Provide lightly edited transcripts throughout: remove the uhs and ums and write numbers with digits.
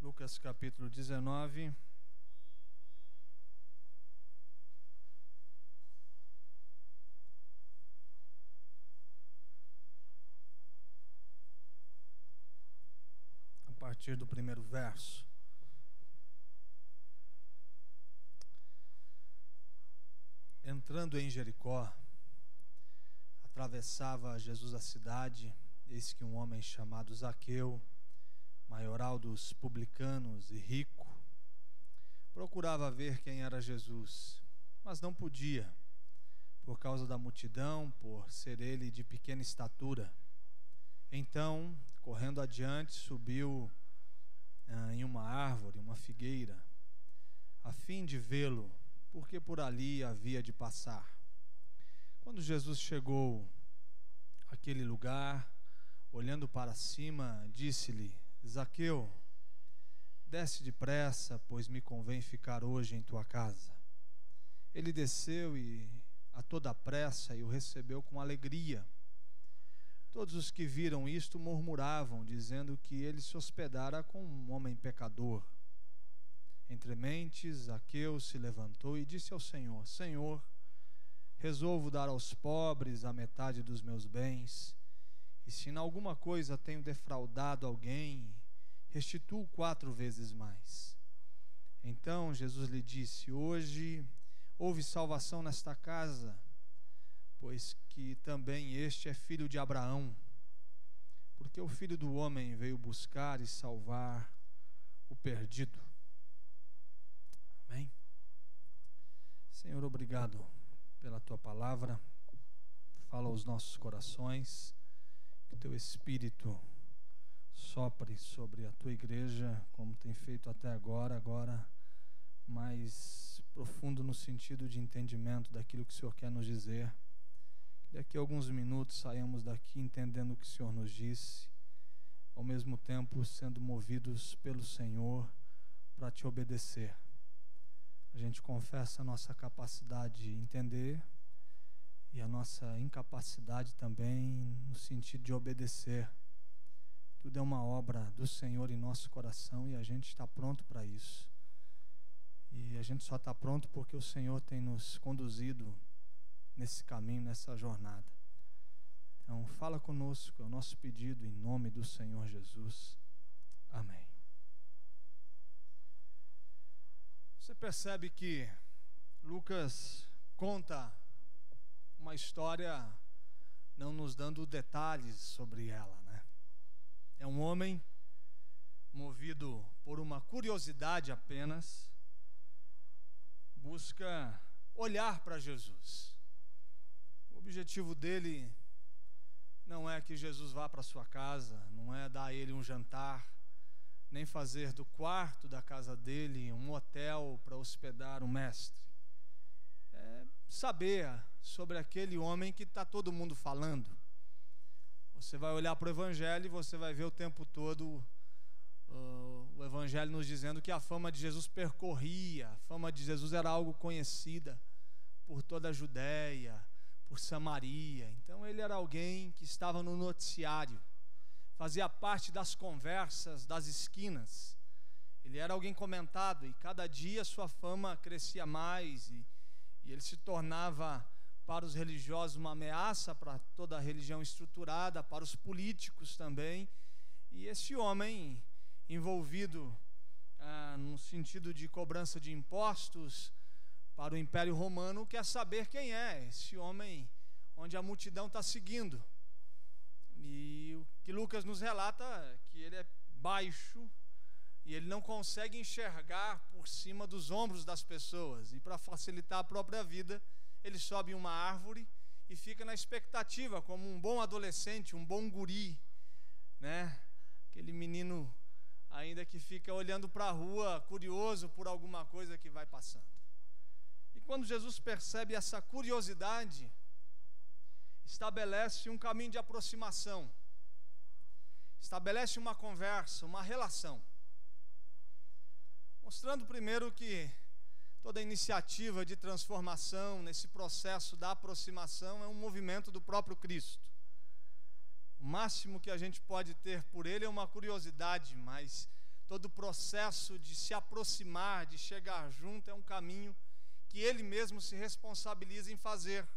Lucas capítulo 19. A partir do primeiro verso. Entrando em Jericó, atravessava Jesus a cidade, eis que um homem chamado Zaqueu, maioral dos publicanos e rico, procurava ver quem era Jesus, mas não podia, por causa da multidão, por ser ele de pequena estatura. Então, correndo adiante, subiu em uma árvore, uma figueira, a fim de vê-lo, porque por ali havia de passar. Quando Jesus chegou àquele lugar, olhando para cima, disse-lhe: Zaqueu, desce depressa, pois me convém ficar hoje em tua casa. Ele desceu a toda pressa e o recebeu com alegria. Todos os que viram isto murmuravam, dizendo que ele se hospedara com um homem pecador. Entre mentes, Zaqueu se levantou e disse ao Senhor: Senhor, resolvo dar aos pobres a metade dos meus bens, e se em alguma coisa tenho defraudado alguém, restituo 4 vezes mais. Então Jesus lhe disse: hoje houve salvação nesta casa, pois que também este é filho de Abraão, porque o Filho do Homem veio buscar e salvar o perdido. Amém? Senhor, obrigado pela tua palavra. Fala aos nossos corações, que teu Espírito sopre sobre a tua igreja, como tem feito até agora mais profundo no sentido de entendimento daquilo que o Senhor quer nos dizer. Que daqui a alguns minutos saímos daqui entendendo o que o Senhor nos disse, ao mesmo tempo sendo movidos pelo Senhor para te obedecer. A gente confessa a nossa capacidade de entender e a nossa incapacidade também no sentido de obedecer. Tudo é uma obra do Senhor em nosso coração e a gente está pronto para isso. E a gente só está pronto porque o Senhor tem nos conduzido nesse caminho, nessa jornada. Então fala conosco, é o nosso pedido em nome do Senhor Jesus. Amém. Você percebe que Lucas conta uma história não nos dando detalhes sobre ela, né? É um homem movido por uma curiosidade apenas, busca olhar para Jesus. O objetivo dele não é que Jesus vá para sua casa, não é dar a ele um jantar, nem fazer do quarto da casa dele um hotel para hospedar o mestre. É saber sobre aquele homem que está todo mundo falando. Você vai olhar para o Evangelho e você vai ver o tempo todo o Evangelho nos dizendo que a fama de Jesus percorria, a fama de Jesus era algo conhecida por toda a Judéia, por Samaria. Então ele era alguém que estava no noticiário, fazia parte das conversas das esquinas. Ele era alguém comentado e cada dia sua fama crescia mais e ele se tornava para os religiosos uma ameaça, para toda a religião estruturada, para os políticos também. E esse homem envolvido no sentido de cobrança de impostos para o Império Romano quer saber quem é esse homem onde a multidão está seguindo. E o que Lucas nos relata é que ele é baixo e ele não consegue enxergar por cima dos ombros das pessoas. E para facilitar a própria vida, ele sobe em uma árvore e fica na expectativa, como um bom adolescente, um bom guri, né? Aquele menino ainda que fica olhando para a rua, curioso por alguma coisa que vai passando. E quando Jesus percebe essa curiosidade, estabelece um caminho de aproximação, estabelece uma conversa, uma relação, mostrando primeiro que toda iniciativa de transformação nesse processo da aproximação é um movimento do próprio Cristo. O máximo que a gente pode ter por ele é uma curiosidade, mas todo o processo de se aproximar, de chegar junto, é um caminho que ele mesmo se responsabiliza em fazer.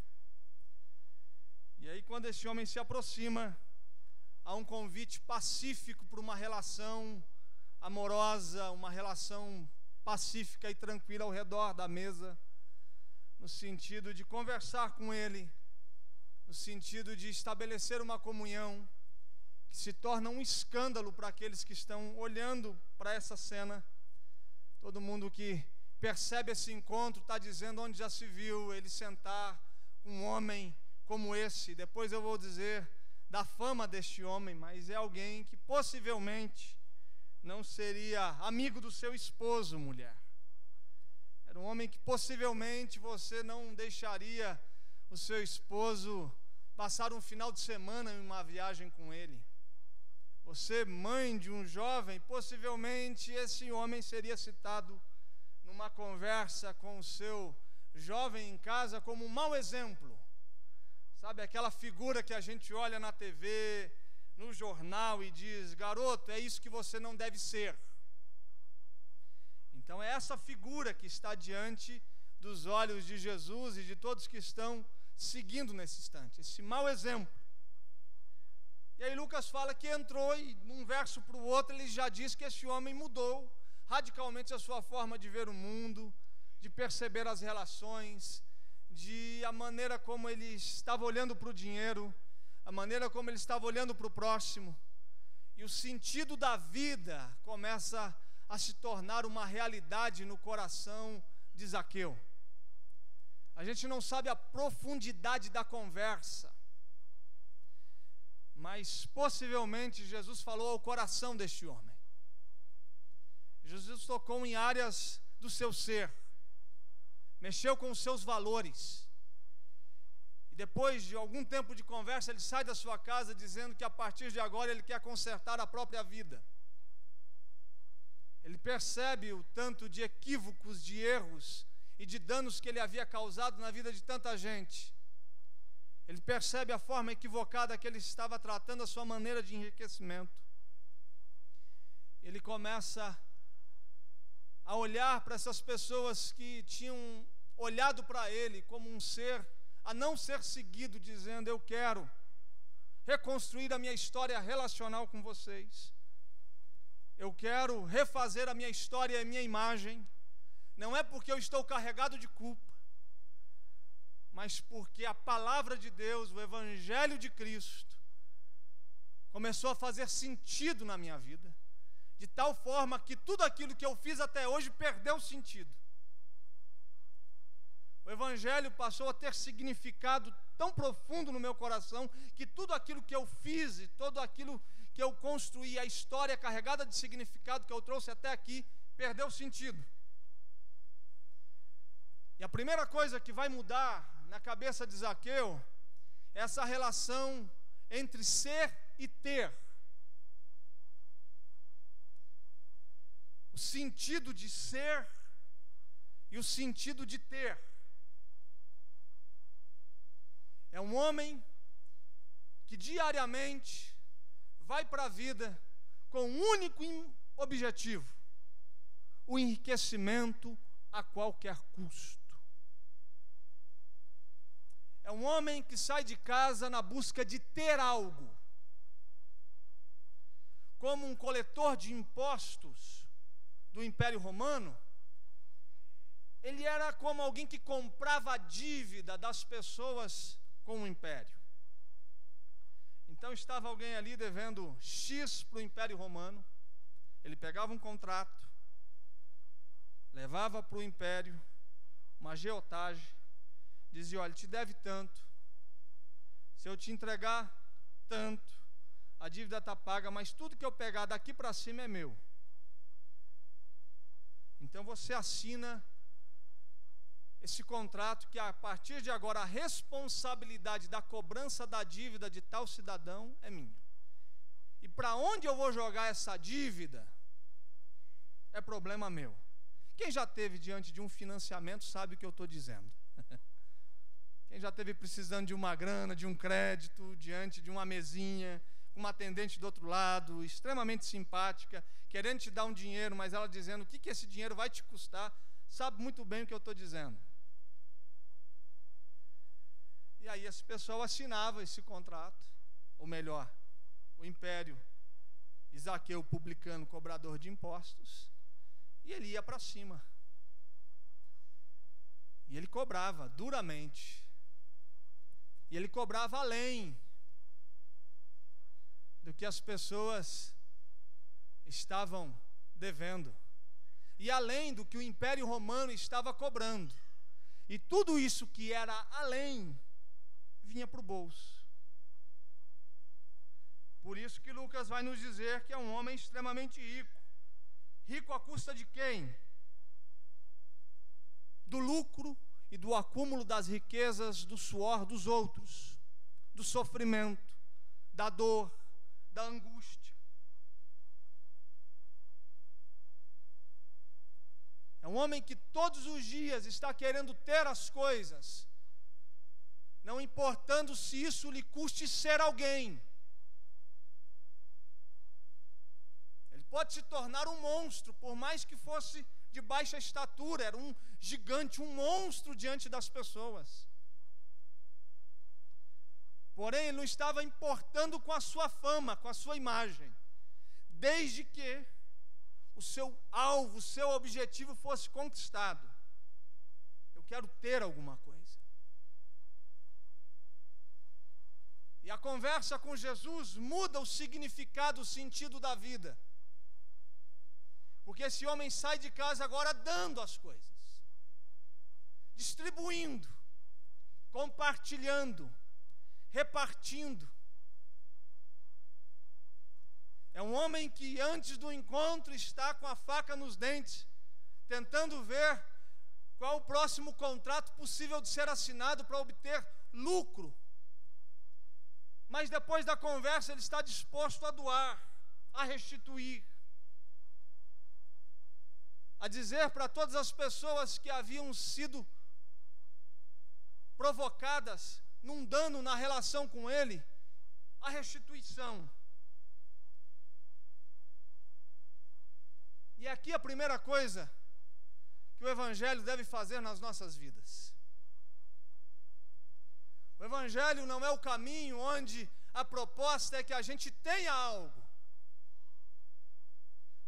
E aí, quando esse homem se aproxima, há um convite pacífico para uma relação amorosa, uma relação pacífica e tranquila ao redor da mesa, no sentido de conversar com ele, no sentido de estabelecer uma comunhão que se torna um escândalo para aqueles que estão olhando para essa cena. Todo mundo que percebe esse encontro está dizendo onde já se viu ele sentar com um homem como esse. Depois eu vou dizer da fama deste homem, mas é alguém que possivelmente não seria amigo do seu esposo, mulher. Era um homem que possivelmente você não deixaria o seu esposo passar um final de semana em uma viagem com ele. Você, mãe de um jovem, possivelmente esse homem seria citado numa conversa com o seu jovem em casa como um mau exemplo. Sabe, aquela figura que a gente olha na TV, no jornal e diz: garoto, é isso que você não deve ser. Então é essa figura que está diante dos olhos de Jesus e de todos que estão seguindo nesse instante, esse mau exemplo. E aí Lucas fala que entrou e num verso para o outro ele já diz que esse homem mudou radicalmente a sua forma de ver o mundo, de perceber as relações, de a maneira como ele estava olhando para o dinheiro, a maneira como ele estava olhando para o próximo. E o sentido da vida começa a se tornar uma realidade no coração de Zaqueu. A gente não sabe a profundidade da conversa, mas possivelmente Jesus falou ao coração deste homem. Jesus tocou em áreas do seu ser, mexeu com os seus valores. E depois de algum tempo de conversa, ele sai da sua casa dizendo que a partir de agora ele quer consertar a própria vida. Ele percebe o tanto de equívocos, de erros e de danos que ele havia causado na vida de tanta gente. Ele percebe a forma equivocada que ele estava tratando a sua maneira de enriquecimento. Ele começa a olhar para essas pessoas que tinham olhado para ele como um ser a não ser seguido, dizendo: eu quero reconstruir a minha história relacional com vocês. Eu quero refazer a minha história e a minha imagem. Não é porque eu estou carregado de culpa, mas porque a palavra de Deus, o Evangelho de Cristo, começou a fazer sentido na minha vida, de tal forma que tudo aquilo que eu fiz até hoje perdeu sentido. O Evangelho passou a ter significado tão profundo no meu coração, que tudo aquilo que eu fiz e tudo aquilo que eu construí, a história carregada de significado que eu trouxe até aqui, perdeu sentido. E a primeira coisa que vai mudar na cabeça de Zaqueu é essa relação entre ser e ter. O sentido de ser e o sentido de ter. É um homem que diariamente vai para a vida com um único objetivo: o enriquecimento a qualquer custo. É um homem que sai de casa na busca de ter algo. Como um coletor de impostos do Império Romano, ele era como alguém que comprava a dívida das pessoas com o Império. Então estava alguém ali devendo X para o Império Romano, ele pegava um contrato, levava para o Império uma agiotagem, dizia: olha, te deve tanto, se eu te entregar tanto, a dívida está paga, mas tudo que eu pegar daqui para cima é meu. Então você assina esse contrato que a partir de agora a responsabilidade da cobrança da dívida de tal cidadão é minha. E para onde eu vou jogar essa dívida é problema meu. Quem já esteve diante de um financiamento sabe o que eu estou dizendo. Quem já esteve precisando de uma grana, de um crédito, diante de uma mesinha, com uma atendente do outro lado, extremamente simpática, querendo te dar um dinheiro, mas ela dizendo: o que esse dinheiro vai te custar? Sabe muito bem o que eu estou dizendo. E aí esse pessoal assinava esse contrato, ou melhor, o império e Zaqueu, publicano, cobrador de impostos, e ele ia para cima. E ele cobrava duramente. E ele cobrava além do que as pessoas estavam devendo. E além do que o Império Romano estava cobrando. E tudo isso que era além, vinha para o bolso. Por isso que Lucas vai nos dizer que é um homem extremamente rico. Rico à custa de quem? Do lucro e do acúmulo das riquezas, do suor dos outros, do sofrimento, da dor, da angústia. É um homem que todos os dias está querendo ter as coisas, não importando se isso lhe custe ser alguém. Ele pode se tornar um monstro, por mais que fosse de baixa estatura, era um gigante, um monstro diante das pessoas. Porém, ele não estava importando com a sua fama, com a sua imagem, desde que o seu alvo, o seu objetivo fosse conquistado. Eu quero ter alguma coisa. E a conversa com Jesus muda o significado, o sentido da vida. Porque esse homem sai de casa agora dando as coisas, distribuindo, compartilhando, repartindo. É um homem que antes do encontro está com a faca nos dentes, tentando ver qual o próximo contrato possível de ser assinado para obter lucro. Mas depois da conversa ele está disposto a doar, a restituir, a dizer para todas as pessoas que haviam sido provocadas num dano na relação com ele, a restituição. E aqui a primeira coisa que o Evangelho deve fazer nas nossas vidas. O Evangelho não é o caminho onde a proposta é que a gente tenha algo,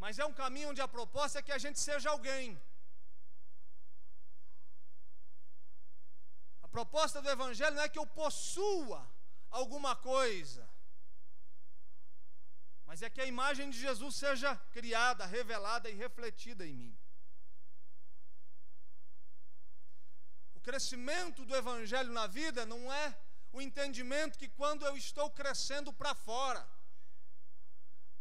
mas é um caminho onde a proposta é que a gente seja alguém. A proposta do Evangelho não é que eu possua alguma coisa, mas é que a imagem de Jesus seja criada, revelada e refletida em mim. O crescimento do Evangelho na vida não é o entendimento que quando eu estou crescendo para fora,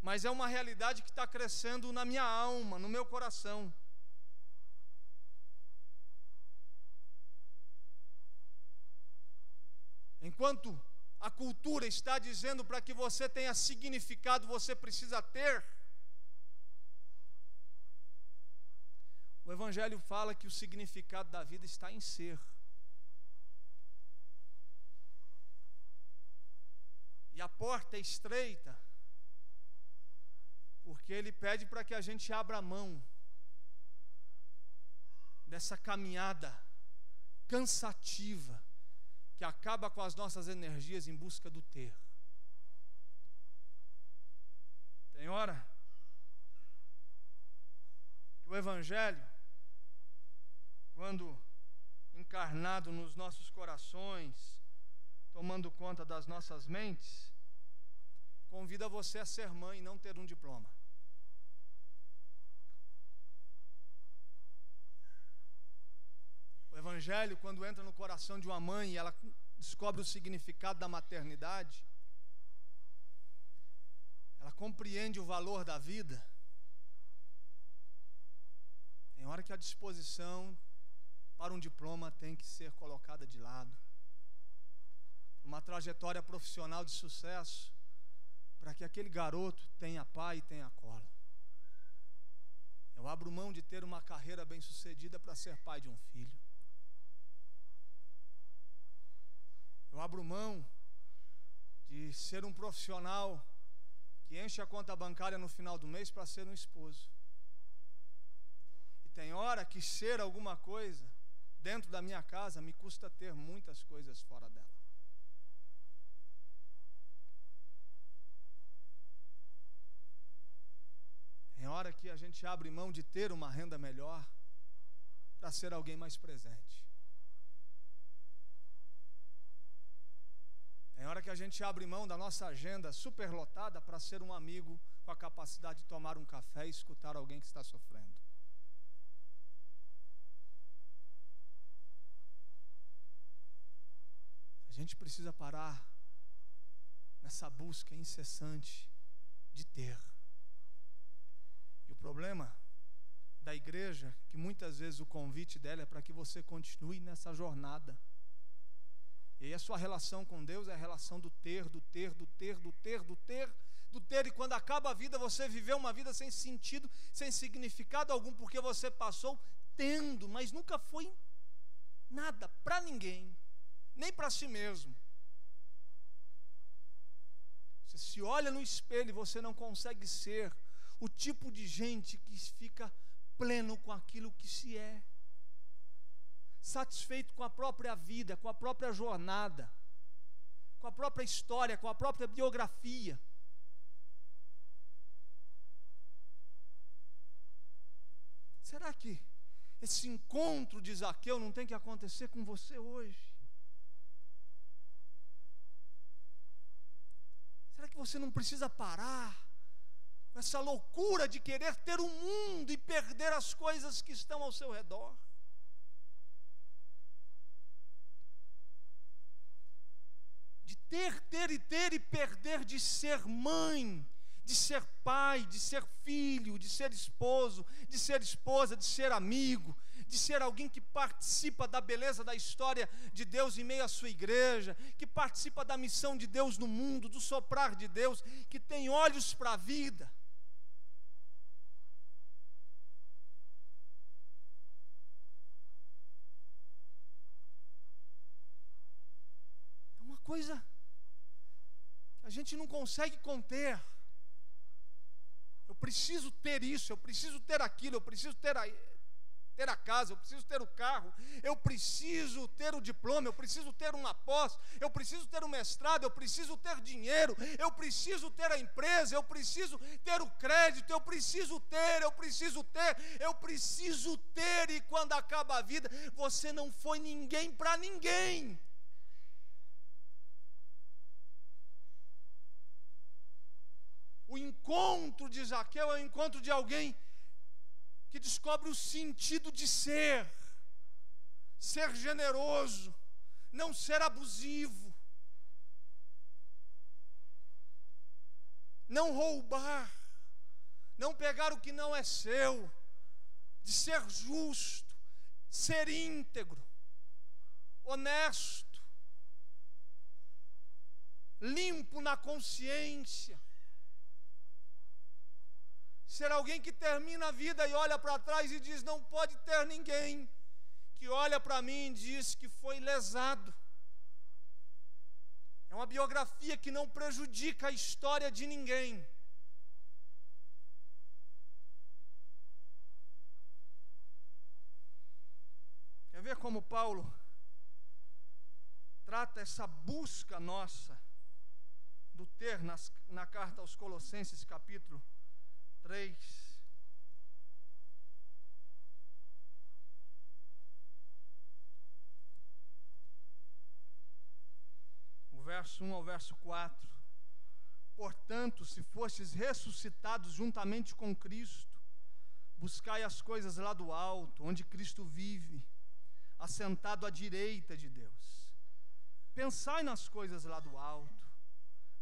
mas é uma realidade que está crescendo na minha alma, no meu coração. Enquanto a cultura está dizendo para que você tenha significado, você precisa ter, o Evangelho fala que o significado da vida está em ser. E a porta é estreita, porque ele pede para que a gente abra a mão dessa caminhada cansativa, que acaba com as nossas energias em busca do ter. Tem hora que o Evangelho, quando encarnado nos nossos corações, tomando conta das nossas mentes, convida você a ser mãe e não ter um diploma. O Evangelho, quando entra no coração de uma mãe e ela descobre o significado da maternidade, ela compreende o valor da vida. Tem hora que a disposição para um diploma tem que ser colocada de lado. Uma trajetória profissional de sucesso, para que aquele garoto tenha pai e tenha cola. Eu abro mão de ter uma carreira bem-sucedida para ser pai de um filho. Eu abro mão de ser um profissional que enche a conta bancária no final do mês para ser um esposo. E tem hora que ser alguma coisa dentro da minha casa me custa ter muitas coisas fora dela. Tem hora que a gente abre mão de ter uma renda melhor para ser alguém mais presente. Tem hora que a gente abre mão da nossa agenda superlotada para ser um amigo com a capacidade de tomar um café e escutar alguém que está sofrendo. A gente precisa parar nessa busca incessante de ter. E o problema da igreja é que muitas vezes o convite dela é para que você continue nessa jornada. E aí a sua relação com Deus é a relação do ter, e quando acaba a vida você viveu uma vida sem sentido, sem significado algum, porque você passou tendo, mas nunca foi nada para ninguém, nem para si mesmo. Você se olha no espelho e você não consegue ser o tipo de gente que fica pleno com aquilo que se é, satisfeito com a própria vida, com a própria jornada, com a própria história, com a própria biografia. Será que esse encontro de Zaqueu não tem que acontecer com você hoje? Será que você não precisa parar com essa loucura de querer ter o mundo e perder as coisas que estão ao seu redor? De ter e perder, de ser mãe, de ser pai, de ser filho, de ser esposo, de ser esposa, de ser amigo, de ser alguém que participa da beleza da história de Deus em meio à sua igreja, que participa da missão de Deus no mundo, do soprar de Deus, que tem olhos para a vida. É uma coisa que a gente não consegue conter. Eu preciso ter isso, eu preciso ter aquilo, eu preciso ter a casa, eu preciso ter o carro, eu preciso ter o diploma, eu preciso ter uma pós, eu preciso ter um mestrado, eu preciso ter dinheiro, eu preciso ter a empresa, eu preciso ter o crédito, eu preciso ter, e quando acaba a vida, você não foi ninguém para ninguém. O encontro de Zaqueu é o encontro de alguém que descobre o sentido de ser generoso, não ser abusivo, não roubar, não pegar o que não é seu, de ser justo, ser íntegro, honesto, limpo na consciência. Ser alguém que termina a vida e olha para trás e diz, não pode ter ninguém, que olha para mim e diz que foi lesado. É uma biografia que não prejudica a história de ninguém. Quer ver como Paulo trata essa busca nossa do ter na carta aos Colossenses, capítulo 3. O verso 1 ao verso 4. Portanto, se fostes ressuscitados juntamente com Cristo, buscai as coisas lá do alto, onde Cristo vive, assentado à direita de Deus. Pensai nas coisas lá do alto,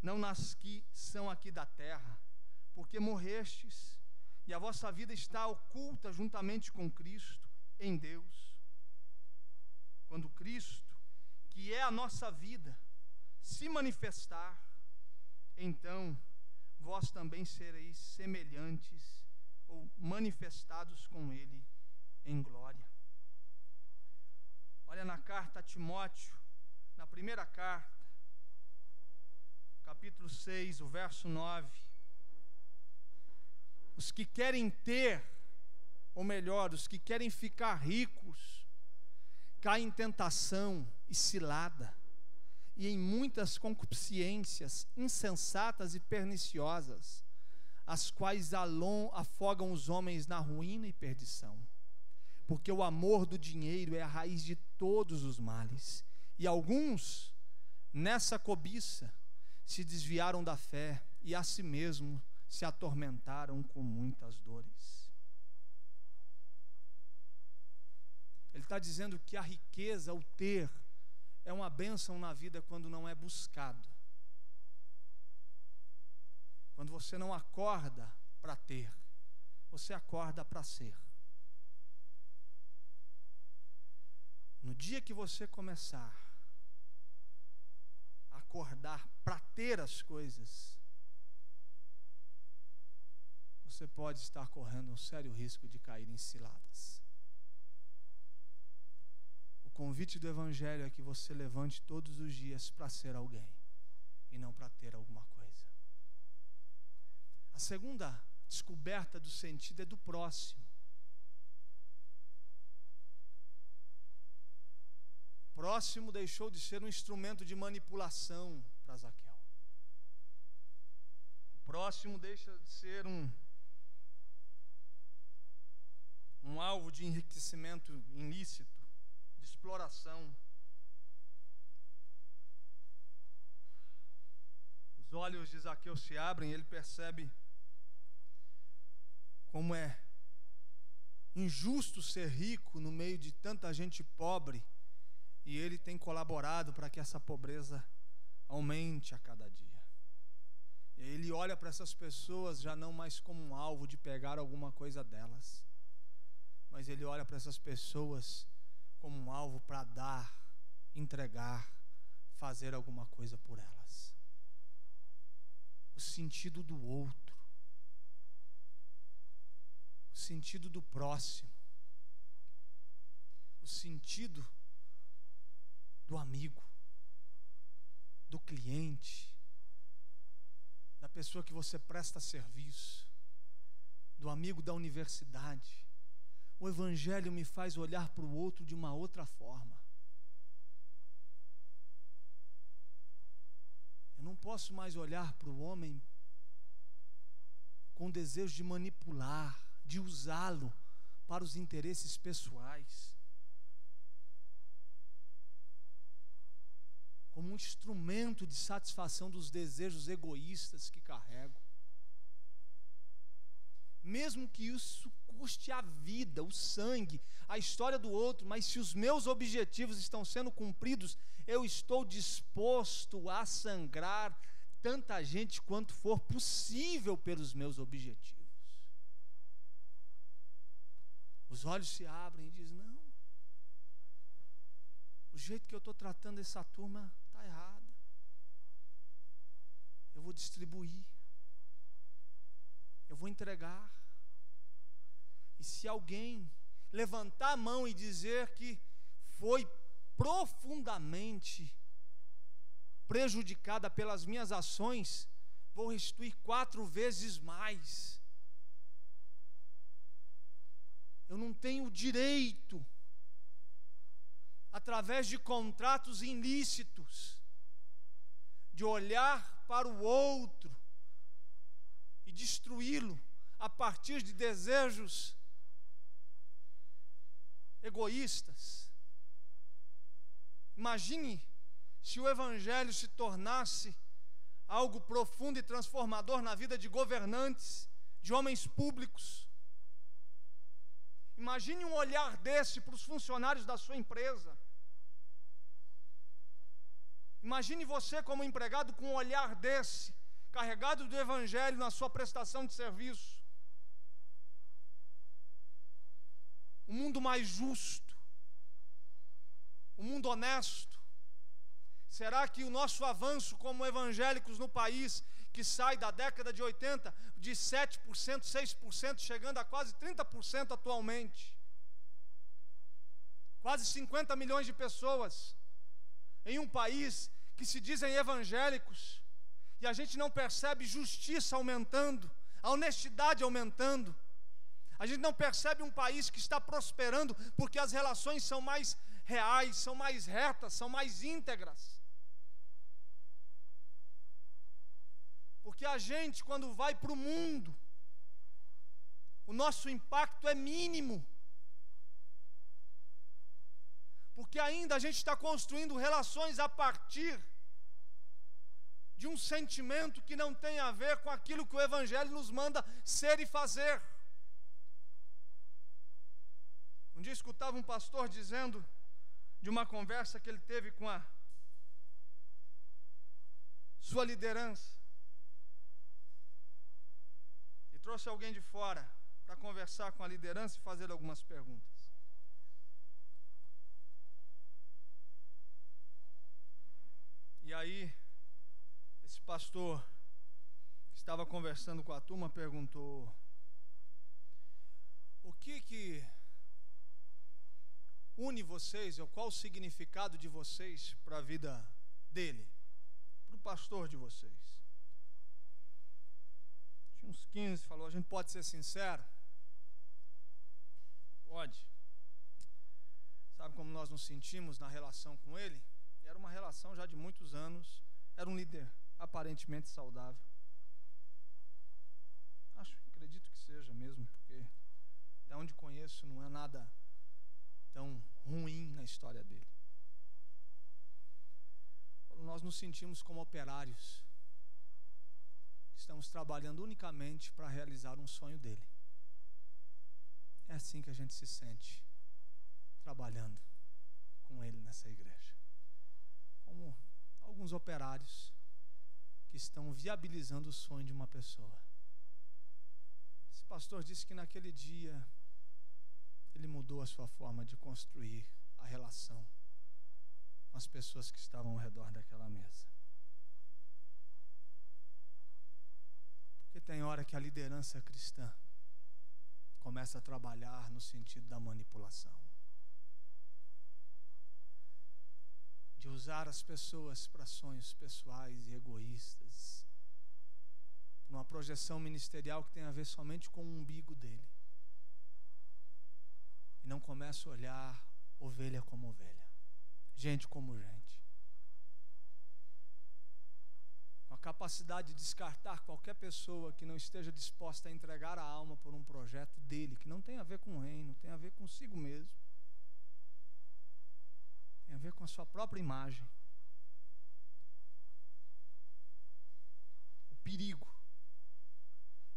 não nas que são aqui da terra, porque morrestes, e a vossa vida está oculta juntamente com Cristo em Deus. Quando Cristo, que é a nossa vida, se manifestar, então vós também sereis semelhantes ou manifestados com Ele em glória. Olha na carta a Timóteo, na primeira carta, capítulo 6, o verso 9. Os que querem ter, ou melhor, os que querem ficar ricos, caem em tentação e cilada, e em muitas concupiscências insensatas e perniciosas, as quais afogam os homens na ruína e perdição. Porque o amor do dinheiro é a raiz de todos os males, e alguns, nessa cobiça, se desviaram da fé e a si mesmo se atormentaram com muitas dores. Ele está dizendo que a riqueza, o ter, é uma bênção na vida quando não é buscado. Quando você não acorda para ter, você acorda para ser. No dia que você começar a acordar para ter as coisas, você pode estar correndo um sério risco de cair em ciladas. O convite do Evangelho é que você levante todos os dias para ser alguém e não para ter alguma coisa. A segunda descoberta do sentido é do próximo. O próximo deixou de ser um instrumento de manipulação para Zaqueu. O próximo deixa de ser um alvo de enriquecimento ilícito, de exploração. Os olhos de Zaqueu se abrem e ele percebe como é injusto ser rico no meio de tanta gente pobre, e ele tem colaborado para que essa pobreza aumente a cada dia. E ele olha para essas pessoas já não mais como um alvo de pegar alguma coisa delas, mas ele olha para essas pessoas como um alvo para dar, entregar, fazer alguma coisa por elas. O sentido do outro, o sentido do próximo, o sentido do amigo, do cliente, da pessoa que você presta serviço, do amigo da universidade. O Evangelho me faz olhar para o outro de uma outra forma. Eu não posso mais olhar para o homem com desejo de manipular, de usá-lo para os interesses pessoais, como um instrumento de satisfação dos desejos egoístas que carrego. Mesmo que isso custe a vida, o sangue, a história do outro, mas se os meus objetivos estão sendo cumpridos, eu estou disposto a sangrar tanta gente quanto for possível pelos meus objetivos. Os olhos se abrem e dizem: não, o jeito que eu estou tratando essa turma está errado. Eu vou distribuir, eu vou entregar. E se alguém levantar a mão e dizer que foi profundamente prejudicada pelas minhas ações, vou restituir 4 vezes mais. Eu não tenho direito, através de contratos ilícitos, de olhar para o outro e destruí-lo a partir de desejos egoístas. Imagine se o Evangelho se tornasse algo profundo e transformador na vida de governantes, de homens públicos. Imagine um olhar desse para os funcionários da sua empresa. Imagine você como empregado com um olhar desse, carregado do Evangelho na sua prestação de serviço. Um mundo mais justo, um mundo honesto. Será que o nosso avanço como evangélicos no país, que sai da década de 80, de 7%, 6%, chegando a quase 30% atualmente, quase 50 milhões de pessoas, em um país que se dizem evangélicos, e a gente não percebe justiça aumentando, a honestidade aumentando. A gente não percebe um país que está prosperando porque as relações são mais reais, são mais retas, são mais íntegras. Porque a gente, quando vai para o mundo, o nosso impacto é mínimo. Porque ainda a gente está construindo relações a partir de um sentimento que não tem a ver com aquilo que o Evangelho nos manda ser e fazer. Um dia escutava um pastor dizendo de uma conversa que ele teve com a sua liderança, e trouxe alguém de fora para conversar com a liderança e fazer algumas perguntas. E aí, esse pastor que estava conversando com a turma perguntou: o que une vocês, ou qual o significado de vocês para a vida dele, para o pastor de vocês? Tinha uns 15, falou: a gente pode ser sincero? Pode. Sabe como nós nos sentimos na relação com ele? Era uma relação já de muitos anos, era um líder aparentemente saudável. Acredito que seja mesmo, porque até onde conheço não é nada tão ruim na história dele. Nós nos sentimos como operários, estamos trabalhando unicamente para realizar um sonho dele. É assim que a gente se sente trabalhando com ele nessa igreja, como alguns operários que estão viabilizando o sonho de uma pessoa. Esse pastor disse que naquele dia ele mudou a sua forma de construir a relação com as pessoas que estavam ao redor daquela mesa. Porque tem hora que a liderança cristã começa a trabalhar no sentido da manipulação, de usar as pessoas para sonhos pessoais e egoístas, para uma projeção ministerial que tem a ver somente com o umbigo dele, e não começa a olhar ovelha como ovelha, gente como gente, com a capacidade de descartar qualquer pessoa que não esteja disposta a entregar a alma por um projeto dele, que não tem a ver com o reino, tem a ver consigo mesmo, tem a ver com a sua própria imagem. O perigo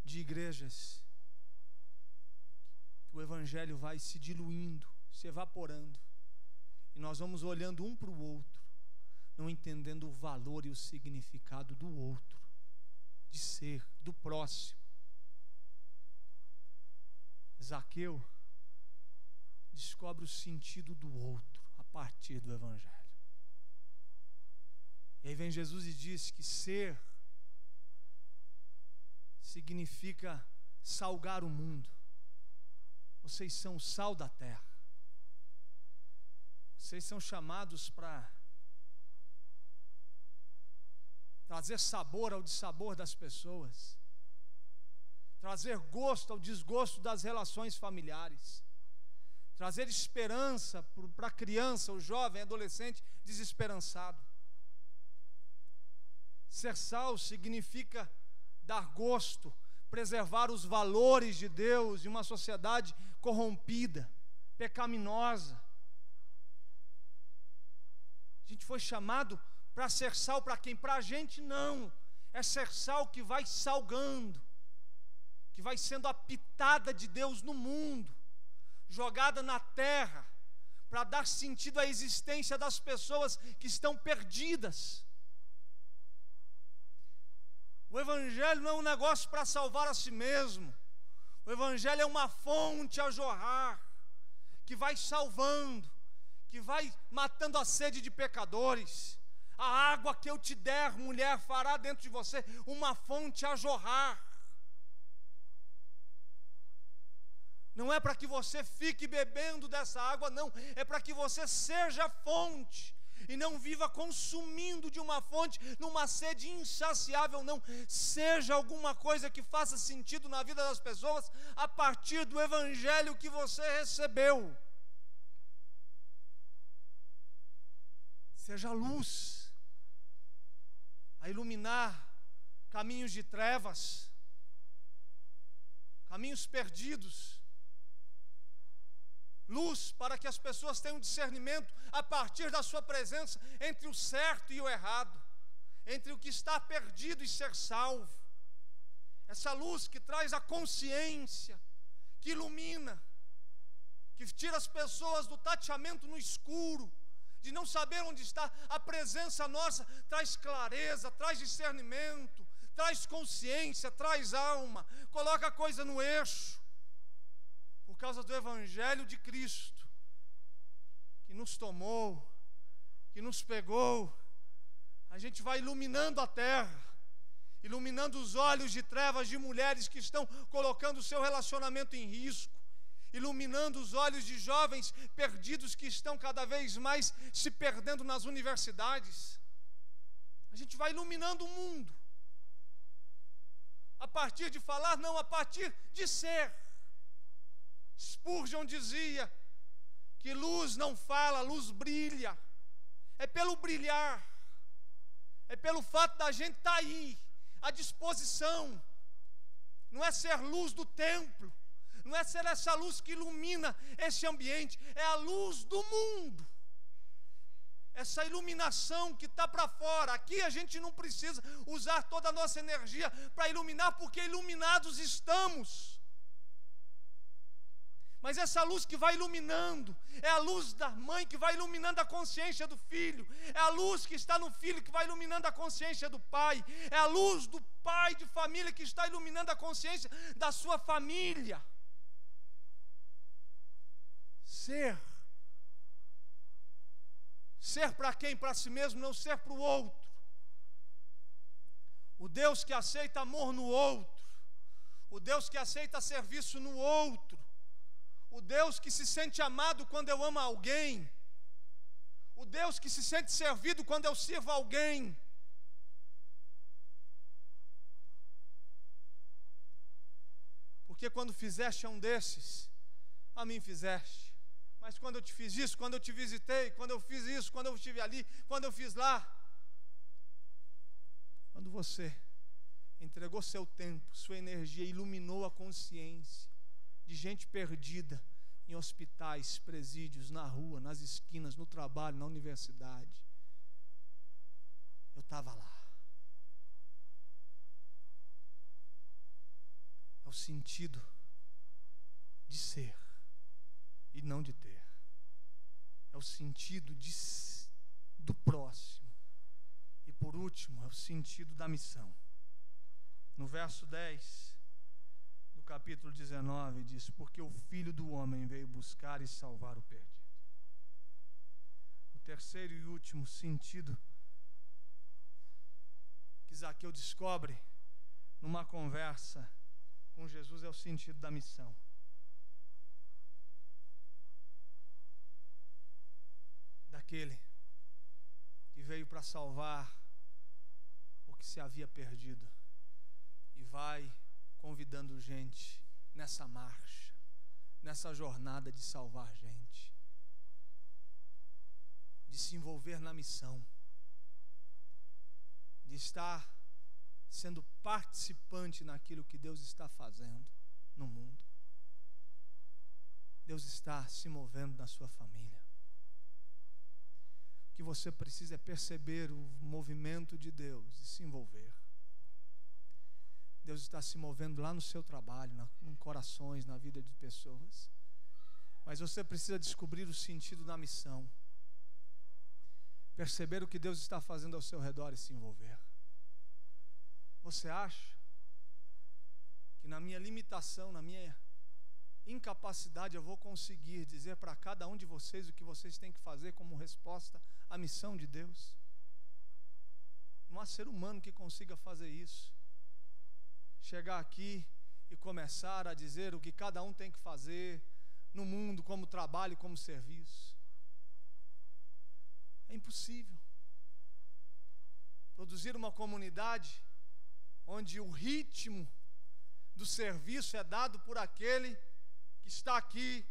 de igrejas que o evangelho vai se diluindo, se evaporando, e nós vamos olhando um para o outro, não entendendo o valor e o significado do outro, de ser, do próximo. Zaqueu descobre o sentido do outro a partir do evangelho. E aí vem Jesus e diz que ser significa salgar o mundo. Vocês são o sal da terra. Vocês são chamados para trazer sabor ao dissabor das pessoas, trazer gosto ao desgosto das relações familiares, trazer esperança para a criança, o jovem, adolescente desesperançado. Ser sal significa dar gosto, preservar os valores de Deus em uma sociedade corrompida, pecaminosa. A gente foi chamado para ser sal para quem? Para a gente não. É ser sal que vai salgando, que vai sendo a pitada de Deus no mundo, jogada na terra, para dar sentido à existência das pessoas que estão perdidas. O evangelho não é um negócio para salvar a si mesmo. O evangelho é uma fonte a jorrar, que vai salvando, que vai matando a sede de pecadores. A água que eu te der, mulher, fará dentro de você uma fonte a jorrar. Não é para que você fique bebendo dessa água, não. É para que você seja fonte. E não viva consumindo de uma fonte, numa sede insaciável, não. Seja alguma coisa que faça sentido na vida das pessoas, a partir do evangelho que você recebeu. Seja luz, a iluminar caminhos de trevas, caminhos perdidos. Luz para que as pessoas tenham discernimento a partir da sua presença entre o certo e o errado, entre o que está perdido e ser salvo. Essa luz que traz a consciência, que ilumina, que tira as pessoas do tateamento no escuro, de não saber onde está. A presença nossa traz clareza, traz discernimento, traz consciência, traz alma, coloca a coisa no eixo. Por causa do evangelho de Cristo, que nos tomou, que nos pegou, a gente vai iluminando a terra, iluminando os olhos de trevas de mulheres que estão colocando o seu relacionamento em risco, iluminando os olhos de jovens perdidos que estão cada vez mais se perdendo nas universidades. A gente vai iluminando o mundo, a partir de falar, não, a partir de ser. Spurgeon dizia que luz não fala, luz brilha. É pelo brilhar, é pelo fato da gente estar aí, à disposição. Não é ser luz do templo, não é ser essa luz que ilumina esse ambiente, é a luz do mundo. Essa iluminação que está para fora. Aqui a gente não precisa usar toda a nossa energia para iluminar, porque iluminados estamos. Mas essa luz que vai iluminando, é a luz da mãe que vai iluminando a consciência do filho, é a luz que está no filho que vai iluminando a consciência do pai, é a luz do pai de família que está iluminando a consciência da sua família. Ser para quem? Para si mesmo, não ser para o outro. O Deus que aceita amor no outro, o Deus que aceita serviço no outro, o Deus que se sente amado quando eu amo alguém, o Deus que se sente servido quando eu sirvo alguém. Porque quando fizeste a um desses, a mim fizeste. Mas quando eu te fiz isso, quando eu te visitei, quando eu fiz isso, quando eu estive ali, quando eu fiz lá. Quando você entregou seu tempo, sua energia, iluminou a consciência de gente perdida em hospitais, presídios, na rua, nas esquinas, no trabalho, na universidade. Eu estava lá. É o sentido de ser e não de ter. É o sentido do próximo. E por último, é o sentido da missão. No verso 10 do capítulo 19 diz: porque o Filho do Homem veio buscar e salvar o perdido. O terceiro e último sentido que Zaqueu descobre numa conversa com Jesus é o sentido da missão. Daquele que veio para salvar o que se havia perdido e vai convidando gente nessa marcha, nessa jornada de salvar gente, de se envolver na missão, de estar sendo participante naquilo que Deus está fazendo no mundo. Deus está se movendo na sua família. O que você precisa é perceber o movimento de Deus e se envolver. Deus está se movendo lá no seu trabalho, em corações, na vida de pessoas. Mas você precisa descobrir o sentido da missão. Perceber o que Deus está fazendo ao seu redor e se envolver. Você acha que na minha limitação, na minha incapacidade, eu vou conseguir dizer para cada um de vocês o que vocês têm que fazer como resposta à missão de Deus? Não há ser humano que consiga fazer isso. Chegar aqui e começar a dizer o que cada um tem que fazer no mundo, como trabalho, como serviço. É impossível. Produzir uma comunidade onde o ritmo do serviço é dado por aquele que está aqui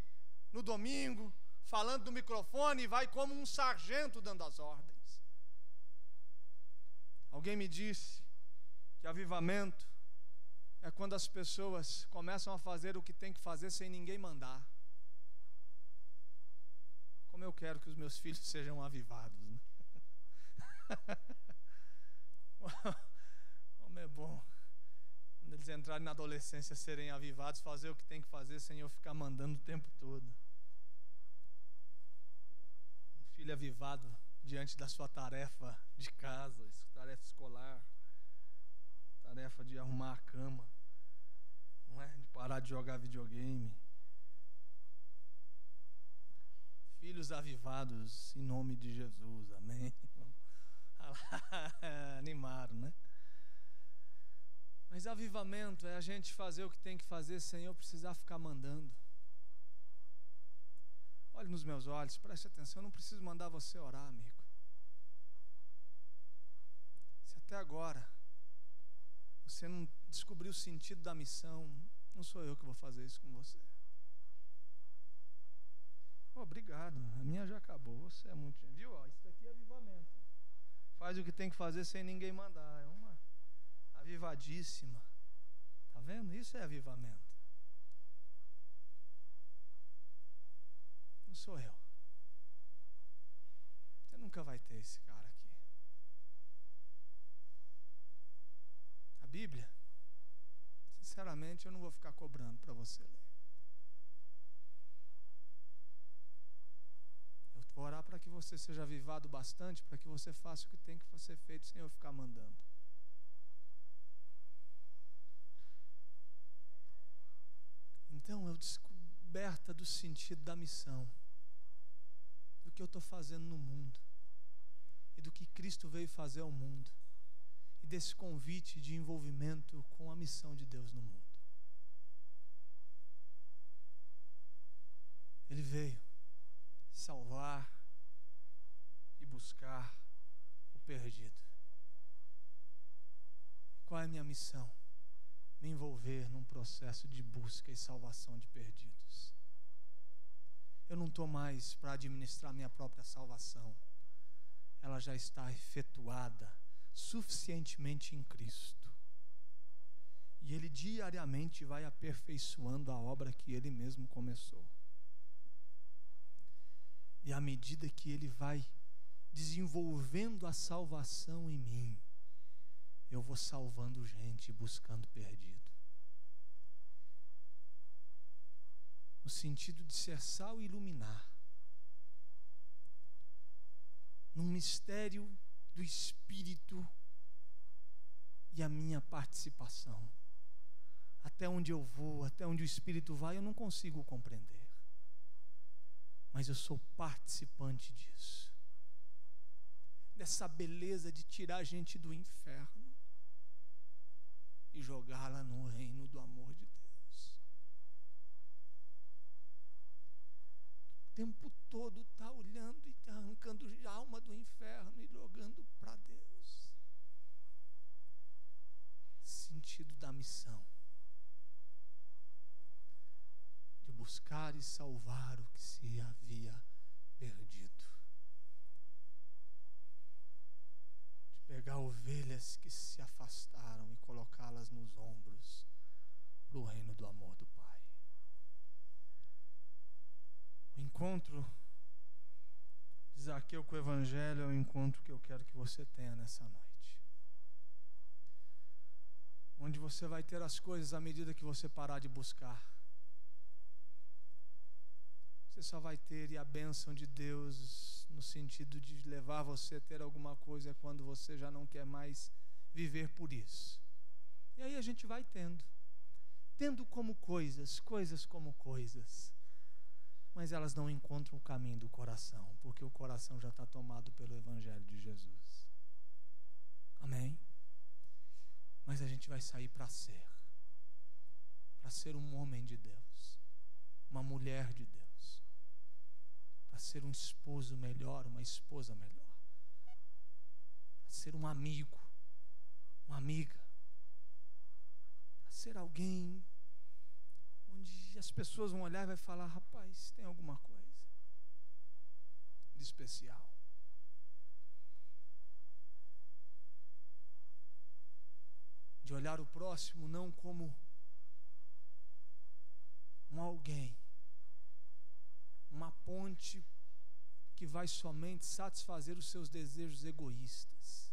no domingo, falando no microfone e vai como um sargento dando as ordens. Alguém me disse que avivamento é quando as pessoas começam a fazer o que tem que fazer sem ninguém mandar. Como eu quero que os meus filhos sejam avivados, né? Como é bom quando eles entrarem na adolescência, serem avivados, fazer o que tem que fazer sem eu ficar mandando o tempo todo. Um filho avivado diante da sua tarefa de casa, tarefa escolar, tarefa de arrumar a cama, não é? De parar de jogar videogame. Filhos avivados em nome de Jesus, amém. Animaram, né? Mas avivamento é a gente fazer o que tem que fazer sem eu precisar ficar mandando. Olhe nos meus olhos, preste atenção, eu não preciso mandar você orar, amigo. Se até agora você não descobriu o sentido da missão, não sou eu que vou fazer isso com você. Obrigado, a minha já acabou, você é muito... Viu? Isso aqui é avivamento. Faz o que tem que fazer sem ninguém mandar. É uma avivadíssima. Tá vendo? Isso é avivamento. Não sou eu. Você nunca vai ter esse cara aqui. A Bíblia, sinceramente, eu não vou ficar cobrando para você ler. Eu vou orar para que você seja avivado bastante, para que você faça o que tem que ser feito sem eu ficar mandando. Então, eu descoberta do sentido da missão, do que eu estou fazendo no mundo, e do que Cristo veio fazer ao mundo, e desse convite de envolvimento com a missão de Deus no mundo. Ele veio salvar e buscar o perdido. Qual é a minha missão? Me envolver num processo de busca e salvação de perdidos. Eu não estou mais para administrar minha própria salvação. Ela já está efetuada suficientemente em Cristo. E Ele diariamente vai aperfeiçoando a obra que Ele mesmo começou. E à medida que Ele vai desenvolvendo a salvação em mim, eu vou salvando gente e buscando perdido. No sentido de ser sal e iluminar. Num mistério do Espírito e a minha participação. Até onde eu vou, até onde o Espírito vai, eu não consigo compreender. Mas eu sou participante disso. Dessa beleza de tirar a gente do inferno e jogá-la no reino do amor de Deus. O tempo todo está olhando e arrancando a alma do inferno e jogando para Deus. Sentido da missão. De buscar e salvar o que se havia perdido. De pegar ovelhas que se afastaram e colocá-las nos ombros para o reino do amor do Pai. O encontro de Zaqueu com o Evangelho é o encontro que eu quero que você tenha nessa noite. Onde você vai ter as coisas à medida que você parar de buscar. Você só vai ter e a bênção de Deus no sentido de levar você a ter alguma coisa quando você já não quer mais viver por isso. E aí a gente vai tendo como coisas como coisas, mas elas não encontram o caminho do coração, porque o coração já está tomado pelo Evangelho de Jesus. Amém? Mas a gente vai sair para ser um homem de Deus, uma mulher de Deus, para ser um esposo melhor, uma esposa melhor. ser um amigo, uma amiga, para ser alguém onde as pessoas vão olhar e vai falar: rapaz, tem alguma coisa de especial. De olhar o próximo não como um alguém, uma ponte que vai somente satisfazer os seus desejos egoístas.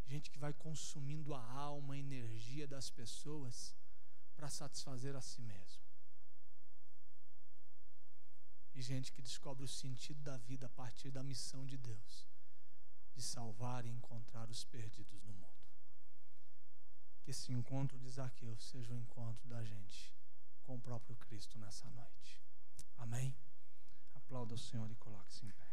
Gente que vai consumindo a alma, a energia das pessoas para satisfazer a si mesmo. E gente que descobre o sentido da vida a partir da missão de Deus, de salvar e encontrar os perdidos no mundo. Que esse encontro de Zaqueu seja o encontro da gente com o próprio Cristo nessa noite. Amém? Aplauda o Senhor e coloque-se em pé.